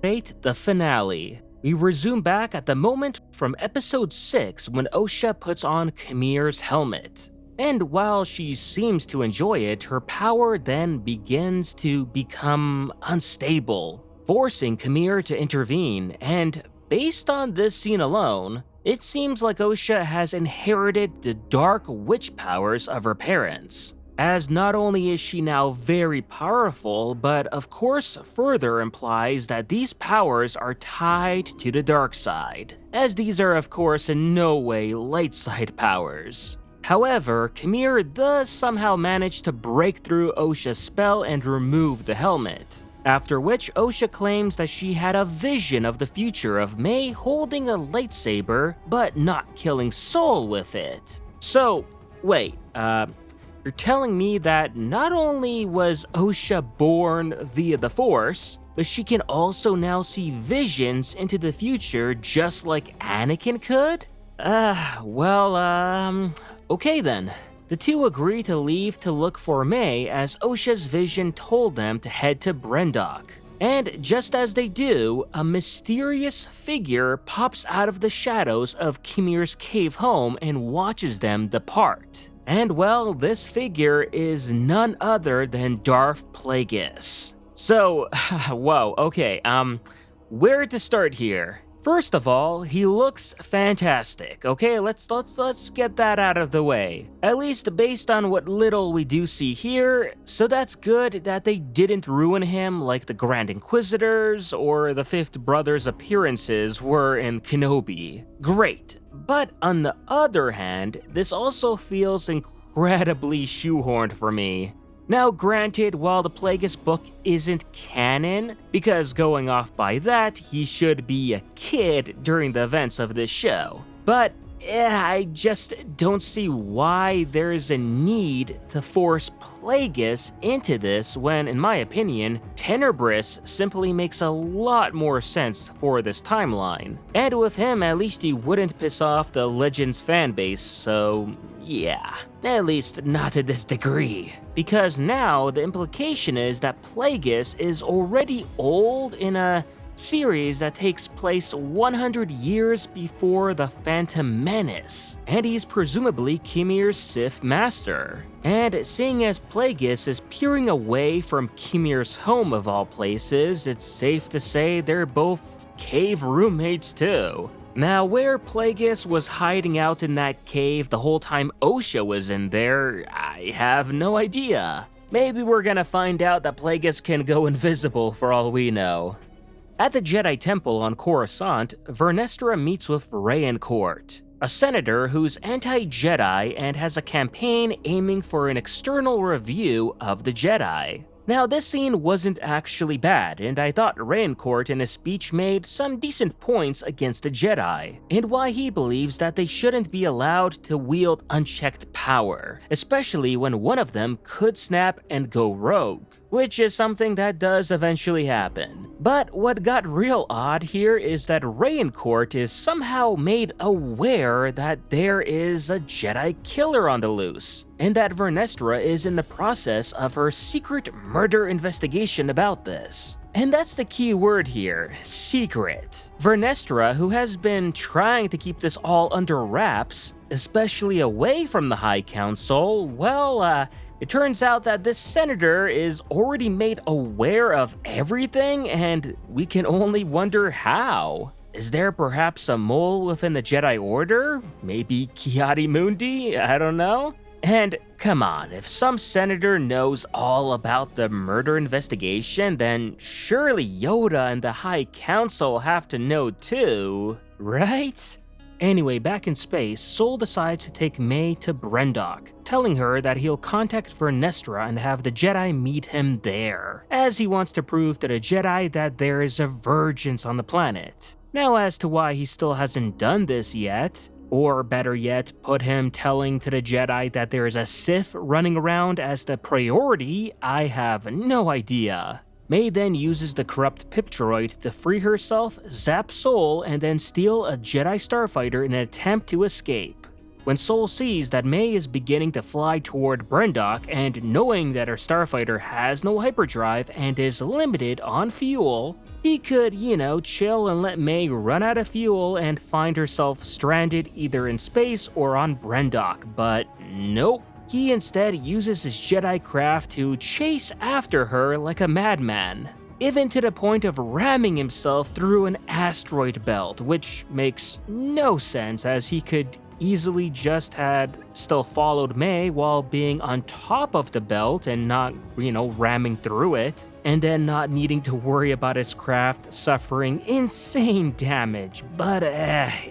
8, the finale. We resume back at the moment from episode 6 when Osha puts on Khmer's helmet. And while she seems to enjoy it, her power then begins to become unstable, forcing Khmer to intervene, and based on this scene alone, it seems like Osha has inherited the dark witch powers of her parents, as not only is she now very powerful, but of course further implies that these powers are tied to the dark side, as these are of course in no way light side powers. However, Khmer does somehow manage to break through Osha's spell and remove the helmet, after which Osha claims that she had a vision of the future of May holding a lightsaber but not killing Sol with it. So, wait, you're telling me that not only was Osha born via the Force, but she can also now see visions into the future just like Anakin could? Okay then. The two agree to leave to look for May as Osha's vision told them to head to Brendok. And just as they do, a mysterious figure pops out of the shadows of Khmer's cave home and watches them depart. And well, this figure is none other than Darth Plagueis. So, whoa, okay, where to start here? First of all, he looks fantastic, okay? Let's get that out of the way. At least based on what little we do see here, so that's good that they didn't ruin him like the Grand Inquisitors or the Fifth Brother's appearances were in Kenobi. Great. But on the other hand, this also feels incredibly shoehorned for me. Now granted, while the Plagueis book isn't canon, because going off by that, he should be a kid during the events of this show, but I just don't see why there's a need to force Plagueis into this when, in my opinion, Tenebris simply makes a lot more sense for this timeline. And with him, at least he wouldn't piss off the Legends fanbase, so yeah. At least not to this degree. Because now the implication is that Plagueis is already old in a series that takes place 100 years before the Phantom Menace, and he's presumably Khmer's Sith Master. And seeing as Plagueis is peering away from Khmer's home of all places, it's safe to say they're both cave roommates too. Now, where Plagueis was hiding out in that cave the whole time Osha was in there, I have no idea. Maybe we're gonna find out that Plagueis can go invisible for all we know. At the Jedi Temple on Coruscant, Vernestra meets with Rayancourt, a senator who's anti-Jedi and has a campaign aiming for an external review of the Jedi. Now, this scene wasn't actually bad, and I thought Rayancourt in his speech made some decent points against the Jedi, and why he believes that they shouldn't be allowed to wield unchecked power, especially when one of them could snap and go rogue, which is something that does eventually happen. But what got real odd here is that Rayancourt is somehow made aware that there is a Jedi killer on the loose, and that Vernestra is in the process of her secret murder investigation about this. And that's the key word here, secret. Vernestra, who has been trying to keep this all under wraps, especially away from the High Council, well, it turns out that this senator is already made aware of everything, and we can only wonder how. Is there perhaps a mole within the Jedi Order? Maybe Ki-Adi-Mundi? I don't know. And come on, if some senator knows all about the murder investigation, then surely Yoda and the High Council have to know too, right? Anyway, back in space, Sol decides to take May to Brendok, telling her that he'll contact Vernestra and have the Jedi meet him there, as he wants to prove to the Jedi that there is a virgins on the planet. Now, as to why he still hasn't done this yet, or better yet, put him telling to the Jedi that there is a Sith running around as the priority, I have no idea. May then uses the corrupt pip droid to free herself, zap Sol, and then steal a Jedi starfighter in an attempt to escape. When Sol sees that May is beginning to fly toward Brendok, and knowing that her starfighter has no hyperdrive and is limited on fuel, He could, chill and let May run out of fuel and find herself stranded either in space or on Brendok, but nope. He instead uses his Jedi craft to chase after her like a madman, even to the point of ramming himself through an asteroid belt, which makes no sense as he could easily just had still followed May while being on top of the belt and not, ramming through it, and then not needing to worry about his craft suffering insane damage. But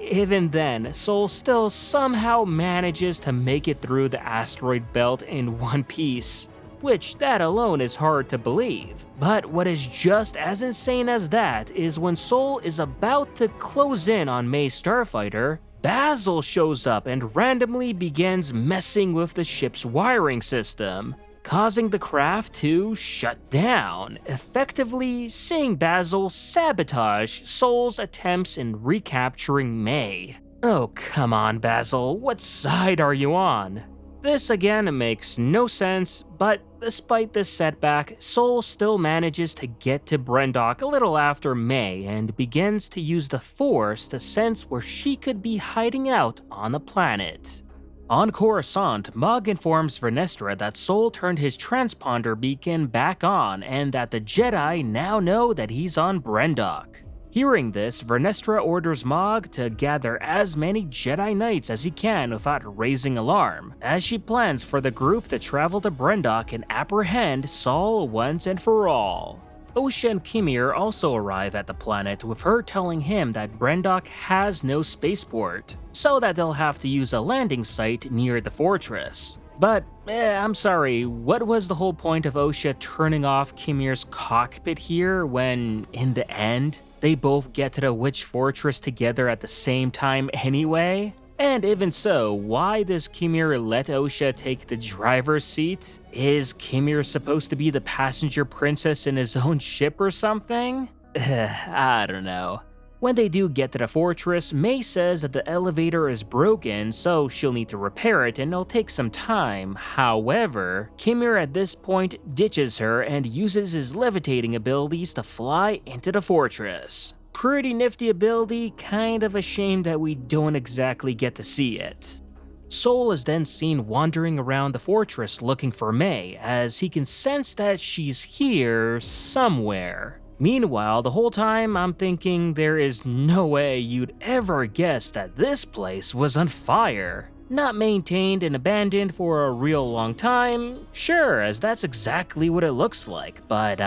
even then, Sol still somehow manages to make it through the asteroid belt in one piece, which that alone is hard to believe. But what is just as insane as that is when Sol is about to close in on May's starfighter, Basil shows up and randomly begins messing with the ship's wiring system, causing the craft to shut down, effectively seeing Basil sabotage Sol's attempts in recapturing May. Oh, come on, Basil, what side are you on? This again makes no sense, but despite this setback, Sol still manages to get to Brendok a little after May and begins to use the Force to sense where she could be hiding out on the planet. On Coruscant, Mog informs Vernestra that Sol turned his transponder beacon back on and that the Jedi now know that he's on Brendok. Hearing this, Vernestra orders Mog to gather as many Jedi Knights as he can without raising alarm, as she plans for the group to travel to Brendok and apprehend Sol once and for all. Osha and Kimir also arrive at the planet, with her telling him that Brendok has no spaceport, so that they'll have to use a landing site near the fortress. But, I'm sorry, what was the whole point of Osha turning off Kimir's cockpit here when, in the end, they both get to the witch fortress together at the same time anyway? And even so, why does Kimir let Osha take the driver's seat? Is Kimir supposed to be the passenger princess in his own ship or something? I don't know. When they do get to the fortress, May says that the elevator is broken, so she'll need to repair it and it'll take some time. However, Kimir at this point ditches her and uses his levitating abilities to fly into the fortress. Pretty nifty ability, kind of a shame that we don't exactly get to see it. Sol is then seen wandering around the fortress looking for May, as he can sense that she's here somewhere. Meanwhile, the whole time I'm thinking there is no way you'd ever guess that this place was on fire. Not maintained and abandoned for a real long time, sure, as that's exactly what it looks like, but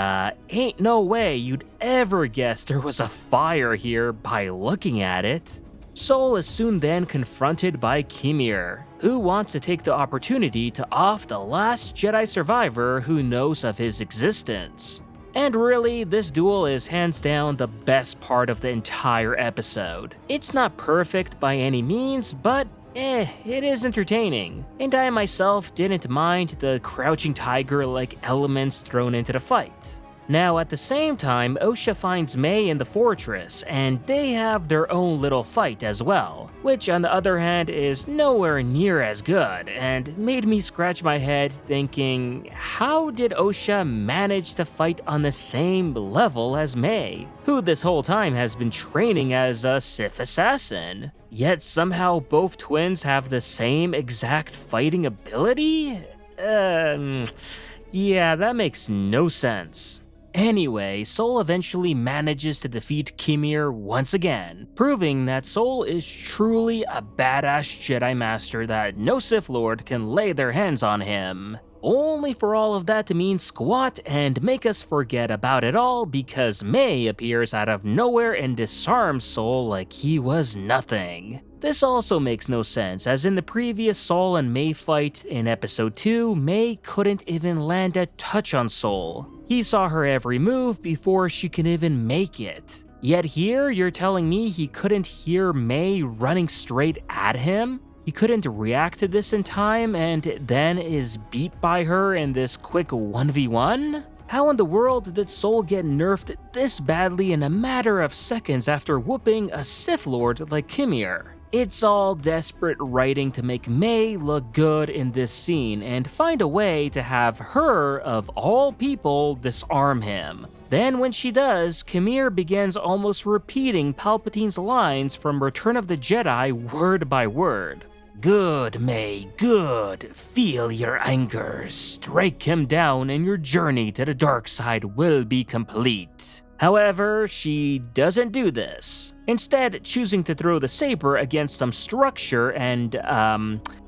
ain't no way you'd ever guess there was a fire here by looking at it. Sol is soon then confronted by Kimir, who wants to take the opportunity to off the last Jedi survivor who knows of his existence. And really, this duel is hands down the best part of the entire episode. It's not perfect by any means, but it is entertaining. And I myself didn't mind the crouching tiger-like elements thrown into the fight. Now, at the same time, Osha finds May in the fortress, and they have their own little fight as well, which on the other hand is nowhere near as good, and made me scratch my head thinking, how did Osha manage to fight on the same level as May, who this whole time has been training as a Sith assassin? Yet somehow both twins have the same exact fighting ability? Yeah, that makes no sense. Anyway, Sol eventually manages to defeat Kimir once again, proving that Sol is truly a badass Jedi Master that no Sith Lord can lay their hands on him. Only for all of that to mean squat and make us forget about it all because May appears out of nowhere and disarms Sol like he was nothing. This also makes no sense, as in the previous Sol and May fight in episode 2, May couldn't even land a touch on Sol. He saw her every move before she could even make it. Yet here, you're telling me he couldn't hear May running straight at him? He couldn't react to this in time and then is beat by her in this quick 1v1? How in the world did Sol get nerfed this badly in a matter of seconds after whooping a Sith Lord like Kimir? It's all desperate writing to make May look good in this scene and find a way to have her, of all people, disarm him. Then when she does, Kimir begins almost repeating Palpatine's lines from Return of the Jedi word by word. "Good, May, good. Feel your anger. Strike him down and your journey to the dark side will be complete." However, she doesn't do this, instead choosing to throw the saber against some structure and,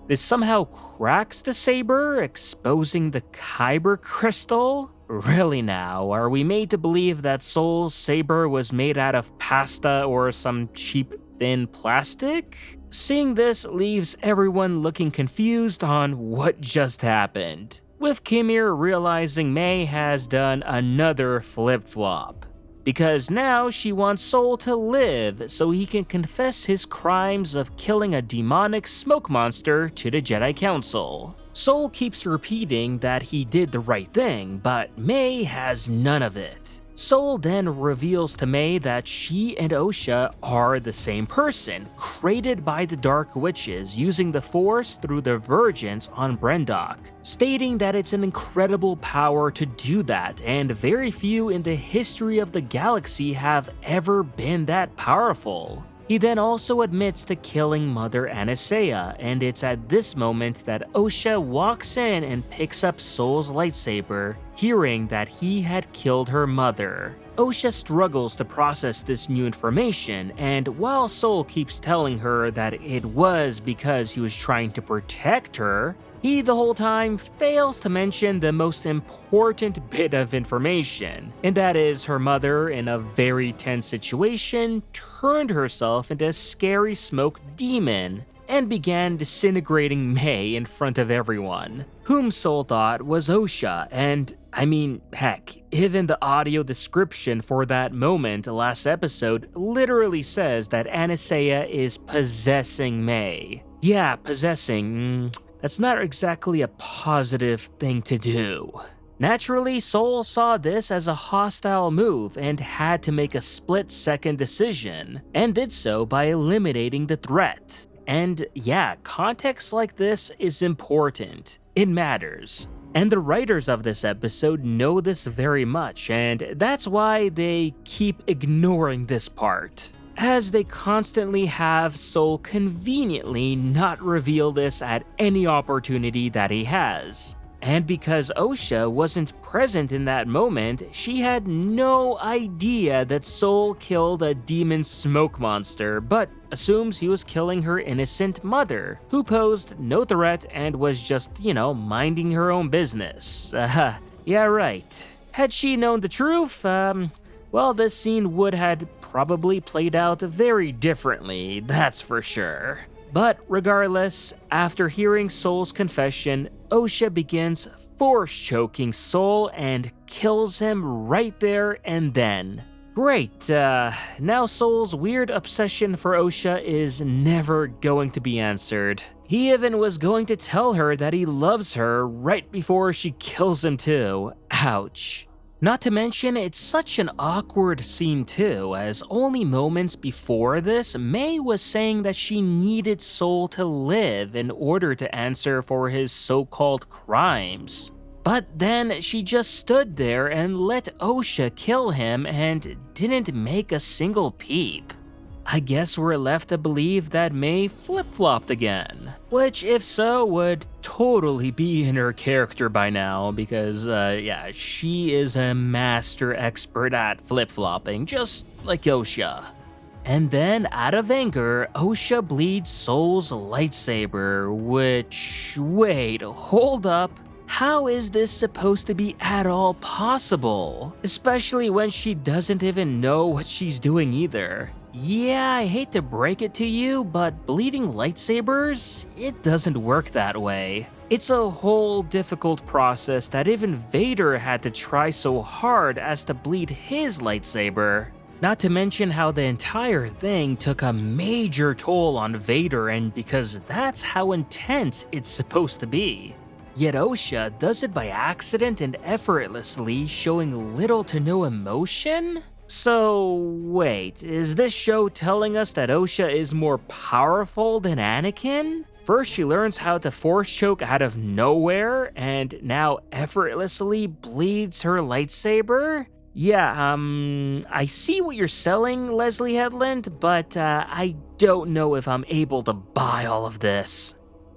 this somehow cracks the saber, exposing the Kyber crystal? Really now, are we made to believe that Soul's saber was made out of pasta or some cheap thin plastic? Seeing this leaves everyone looking confused on what just happened, with Kimir realizing May has done another flip-flop. Because now she wants Soul to live so he can confess his crimes of killing a demonic smoke monster to the Jedi Council. Soul keeps repeating that he did the right thing, but May has none of it. Soul then reveals to May that she and Osha are the same person, created by the Dark Witches using the Force through their vergence on Brendok, stating that it's an incredible power to do that, and very few in the history of the galaxy have ever been that powerful. He then also admits to killing Mother Anastasia, and it's at this moment that Osha walks in and picks up Soul's lightsaber, hearing that he had killed her mother. Osha struggles to process this new information, and while Soul keeps telling her that it was because he was trying to protect her, he the whole time fails to mention the most important bit of information, and that is her mother, in a very tense situation, turned herself into a scary smoke demon and began disintegrating May in front of everyone, whom Soul thought was Osha, and I mean, heck, even the audio description for that moment last episode literally says that Anastasia is possessing May. Yeah, possessing, that's not exactly a positive thing to do. Naturally, Soul saw this as a hostile move and had to make a split-second decision, and did so by eliminating the threat. And yeah, context like this is important. It matters. And the writers of this episode know this very much, and that's why they keep ignoring this part, as they constantly have Soul conveniently not reveal this at any opportunity that he has. And because Osha wasn't present in that moment, she had no idea that Soul killed a demon smoke monster, but assumes he was killing her innocent mother, who posed no threat and was just, minding her own business. Yeah, right. Had she known the truth, well, this scene would have probably played out very differently, that's for sure. But regardless, after hearing Soul's confession, Osha begins force choking Soul and kills him right there and then. Great, now Soul's weird obsession for Osha is never going to be answered. He even was going to tell her that he loves her right before she kills him too. Ouch. Not to mention, it's such an awkward scene too, as only moments before this, May was saying that she needed Soul to live in order to answer for his so-called crimes. But then she just stood there and let Osha kill him and didn't make a single peep. I guess we're left to believe that May flip-flopped again, which if so would totally be in her character by now because yeah, she is a master expert at flip-flopping, just like Osha. And then out of anger, Osha bleeds Soul's lightsaber, which, wait, hold up. How is this supposed to be at all possible? Especially when she doesn't even know what she's doing either. Yeah, I hate to break it to you, but bleeding lightsabers, it doesn't work that way. It's a whole difficult process that even Vader had to try so hard as to bleed his lightsaber. Not to mention how the entire thing took a major toll on Vader, and because that's how intense it's supposed to be. Yet Osha does it by accident and effortlessly, showing little to no emotion? So, wait, is this show telling us that Osha is more powerful than Anakin? First, she learns how to force choke out of nowhere, and now effortlessly bleeds her lightsaber? Yeah, I see what you're selling, Leslie Headland, but I don't know if I'm able to buy all of this.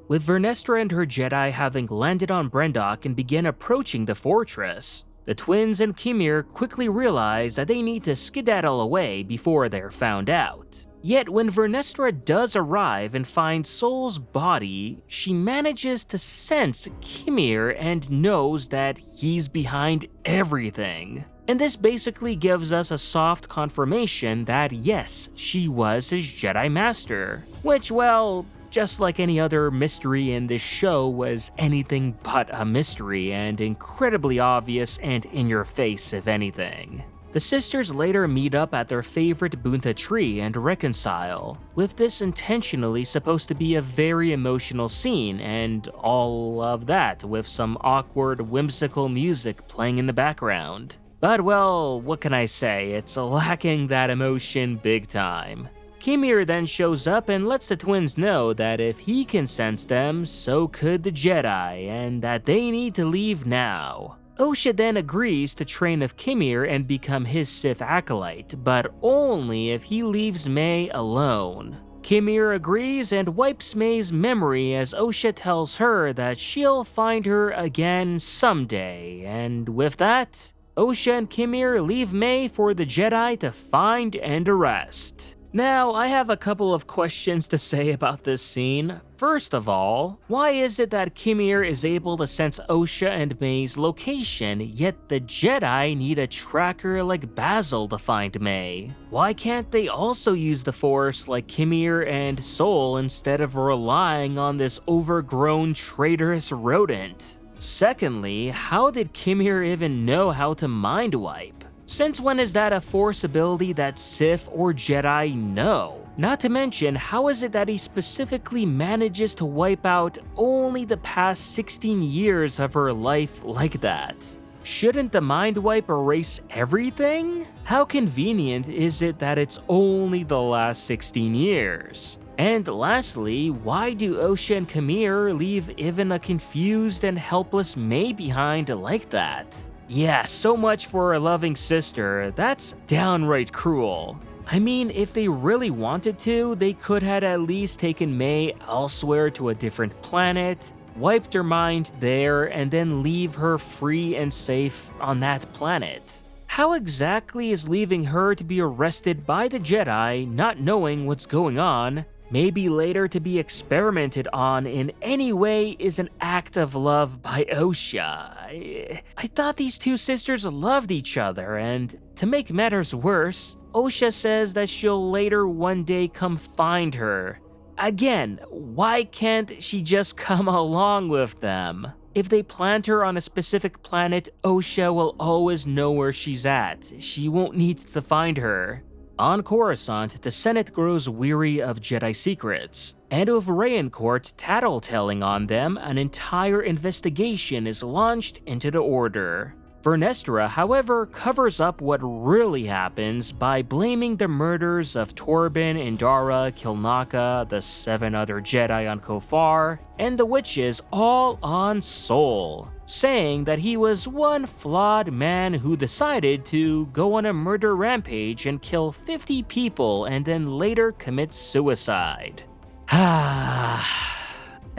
With Vernestra and her Jedi having landed on Brendok and begin approaching the fortress, the twins and Kimir quickly realize that they need to skedaddle away before they're found out. Yet when Vernestra does arrive and find Sol's body, she manages to sense Kimir and knows that he's behind everything. And this basically gives us a soft confirmation that yes, she was his Jedi Master. Which, well, just like any other mystery in this show, was anything but a mystery and incredibly obvious and in your face if anything. The sisters later meet up at their favorite Bunta tree and reconcile, with this intentionally supposed to be a very emotional scene and all of that with some awkward, whimsical music playing in the background. But well, what can I say, it's lacking that emotion big time. Kimir then shows up and lets the twins know that if he can sense them, so could the Jedi, and that they need to leave now. Osha then agrees to train with Kimir and become his Sith Acolyte, but only if he leaves May alone. Kimir agrees and wipes May's memory as Osha tells her that she'll find her again someday, and with that, Osha and Kimir leave May for the Jedi to find and arrest. Now, I have a couple of questions to say about this scene. First of all, why is it that Kimir is able to sense Osha and May's location, yet the Jedi need a tracker like Basil to find May? Why can't they also use the Force like Kimir and Sol instead of relying on this overgrown traitorous rodent? Secondly, how did Kimir even know how to mind wipe? Since when is that a Force ability that Sith or Jedi know? Not to mention, how is it that he specifically manages to wipe out only the past 16 years of her life like that? Shouldn't the mind wipe erase everything? How convenient is it that it's only the last 16 years? And lastly, why do Osha and Kimir leave even a confused and helpless May behind like that? Yeah, so much for a loving sister, that's downright cruel. I mean, if they really wanted to, they could have at least taken May elsewhere to a different planet, wiped her mind there, and then leave her free and safe on that planet. How exactly is leaving her to be arrested by the Jedi, not knowing what's going on, maybe later to be experimented on in any way, is an act of love by Osha? I thought these two sisters loved each other, and to make matters worse, Osha says that she'll later one day come find her. Again, why can't she just come along with them? If they plant her on a specific planet, Osha will always know where she's at. She won't need to find her. On Coruscant, the Senate grows weary of Jedi secrets, and with Rayancourt tattletelling on them, an entire investigation is launched into the Order. Vernestra, however, covers up what really happens by blaming the murders of Torben, Indara, Kilnaka, the 7 other Jedi on Kofar, and the witches all on Sol, saying that he was one flawed man who decided to go on a murder rampage and kill 50 people and then later commit suicide.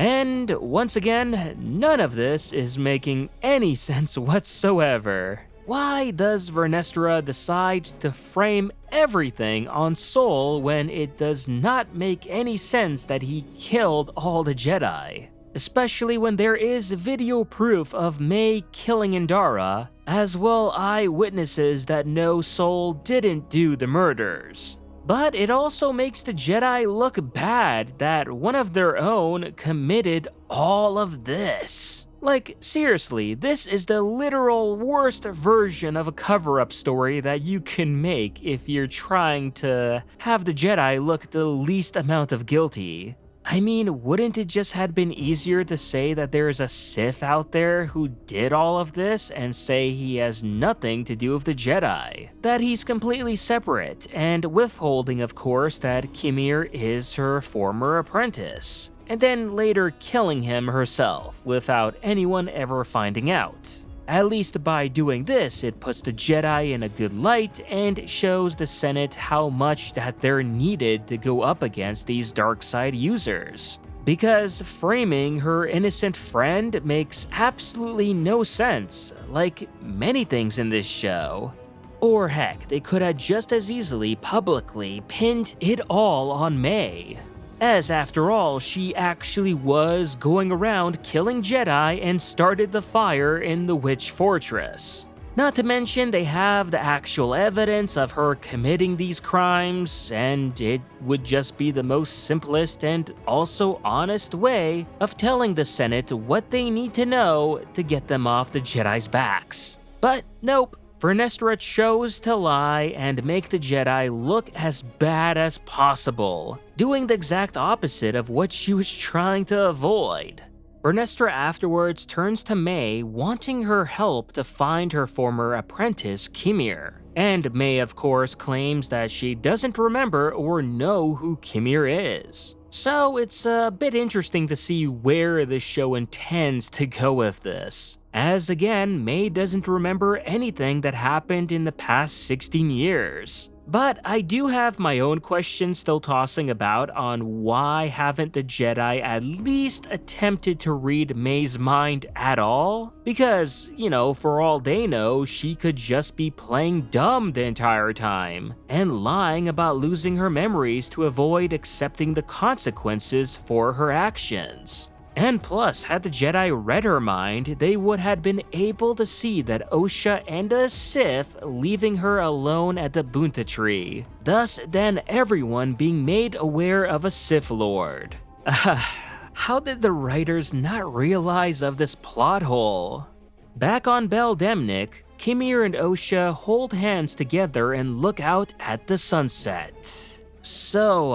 And once again, none of this is making any sense whatsoever. Why does Vernestra decide to frame everything on Sol when it does not make any sense that he killed all the Jedi? Especially when there is video proof of May killing Indara, as well eyewitnesses that know Sol didn't do the murders. But it also makes the Jedi look bad that one of their own committed all of this. Like, seriously, this is the literal worst version of a cover-up story that you can make if you're trying to have the Jedi look the least amount of guilty. I mean, wouldn't it just have been easier to say that there's a Sith out there who did all of this and say he has nothing to do with the Jedi? That he's completely separate, and withholding, of course, that Kimir is her former apprentice, and then later killing him herself without anyone ever finding out. At least by doing this, it puts the Jedi in a good light and shows the Senate how much that they're needed to go up against these dark side users. Because framing her innocent friend makes absolutely no sense, like many things in this show. Or heck, they could have just as easily publicly pinned it all on May. As after all, she actually was going around killing Jedi and started the fire in the Witch Fortress. Not to mention they have the actual evidence of her committing these crimes, and it would just be the most simplest and also honest way of telling the Senate what they need to know to get them off the Jedi's backs. But nope. Vernestra chose to lie and make the Jedi look as bad as possible, doing the exact opposite of what she was trying to avoid. Vernestra afterwards turns to May, wanting her help to find her former apprentice, Kimir. And May, of course, claims that she doesn't remember or know who Kimir is. So it's a bit interesting to see where the show intends to go with this. As again, May doesn't remember anything that happened in the past 16 years. But I do have my own questions still tossing about on why haven't the Jedi at least attempted to read May's mind at all? Because, for all they know, she could just be playing dumb the entire time and lying about losing her memories to avoid accepting the consequences for her actions. And plus, had the Jedi read her mind, they would have been able to see that Osha and the Sith leaving her alone at the Bunta tree, thus then everyone being made aware of a Sith Lord. How did the writers not realize of this plot hole? Back on Bel Demnik, Kimir and Osha hold hands together and look out at the sunset. So,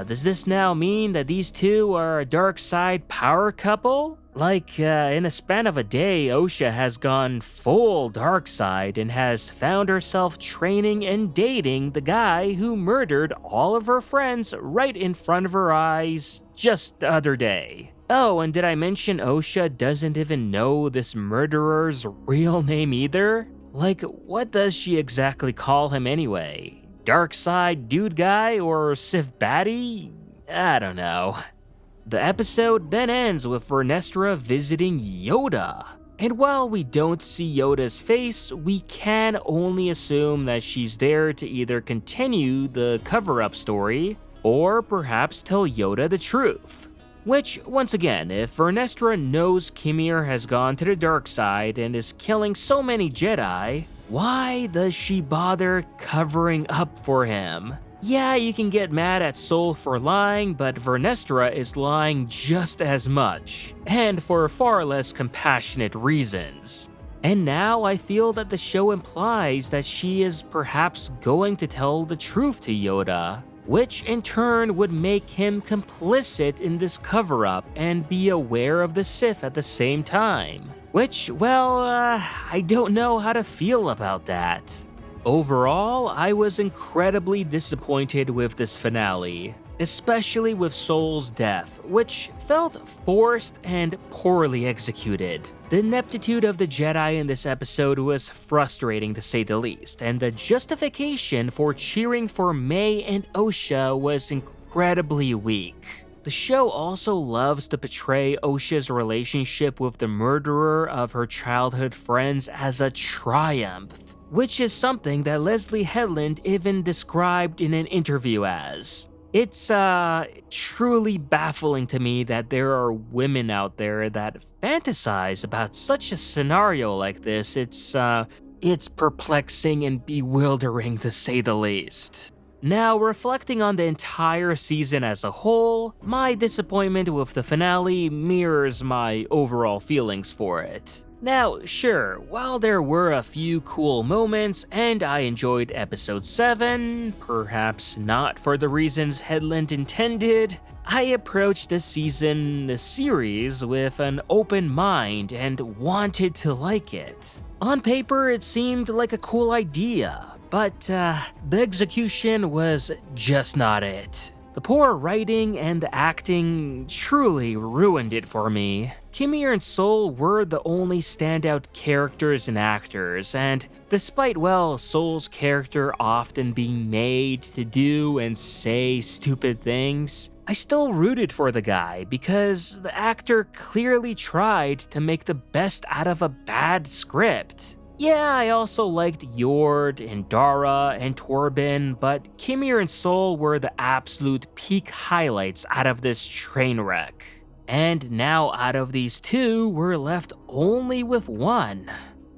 does this now mean that these two are a dark side power couple? Like, in a span of a day, Osha has gone full dark side and has found herself training and dating the guy who murdered all of her friends right in front of her eyes just the other day. Oh, and did I mention Osha doesn't even know this murderer's real name either? Like, what does she exactly call him anyway? Dark side dude guy or Sith baddie? I don't know. The episode then ends with Vernestra visiting Yoda. And while we don't see Yoda's face, we can only assume that she's there to either continue the cover-up story or perhaps tell Yoda the truth. Which, once again, if Vernestra knows Kimir has gone to the dark side and is killing so many Jedi, why does she bother covering up for him? Yeah, you can get mad at Soul for lying, but Vernestra is lying just as much, and for far less compassionate reasons. And now I feel that the show implies that she is perhaps going to tell the truth to Yoda, which in turn would make him complicit in this cover-up and be aware of the Sith at the same time. Which, well, I don't know how to feel about that. Overall, I was incredibly disappointed with this finale, especially with Soul's death, which felt forced and poorly executed. The ineptitude of the Jedi in this episode was frustrating to say the least, and the justification for cheering for May and Osha was incredibly weak. The show also loves to portray Osha's relationship with the murderer of her childhood friends as a triumph, which is something that Leslie Headland even described in an interview as. It's truly baffling to me that there are women out there that fantasize about such a scenario like this. It's perplexing and bewildering to say the least. Now, reflecting on the entire season as a whole, my disappointment with the finale mirrors my overall feelings for it. Now, sure, while there were a few cool moments and I enjoyed episode 7, perhaps not for the reasons Headland intended, I approached the series with an open mind and wanted to like it. On paper, it seemed like a cool idea, but the execution was just not it. The poor writing and the acting truly ruined it for me. Kimir and Sol were the only standout characters and actors, and despite, Sol's character often being made to do and say stupid things, I still rooted for the guy because the actor clearly tried to make the best out of a bad script. Yeah, I also liked Yord and Dara and Torben, but Kimir and Sol were the absolute peak highlights out of this train wreck. And now out of these two, we're left only with one.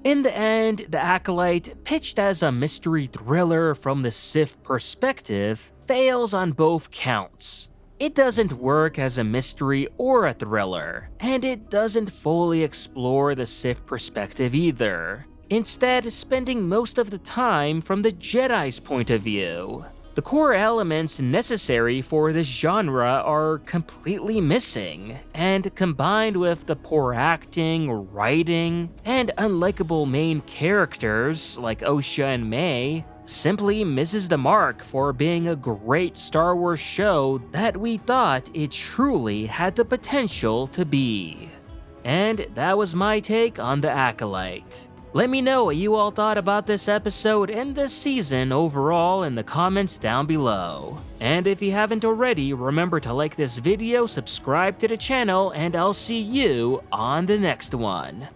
In the end, the Acolyte, pitched as a mystery thriller from the Sith perspective, fails on both counts. It doesn't work as a mystery or a thriller, and it doesn't fully explore the Sith perspective either, instead spending most of the time from the Jedi's point of view. The core elements necessary for this genre are completely missing, and combined with the poor acting, writing, and unlikable main characters like Osha and May, simply misses the mark for being a great Star Wars show that we thought it truly had the potential to be. And that was my take on The Acolyte. Let me know what you all thought about this episode and this season overall in the comments down below. And if you haven't already, remember to like this video, subscribe to the channel, and I'll see you on the next one.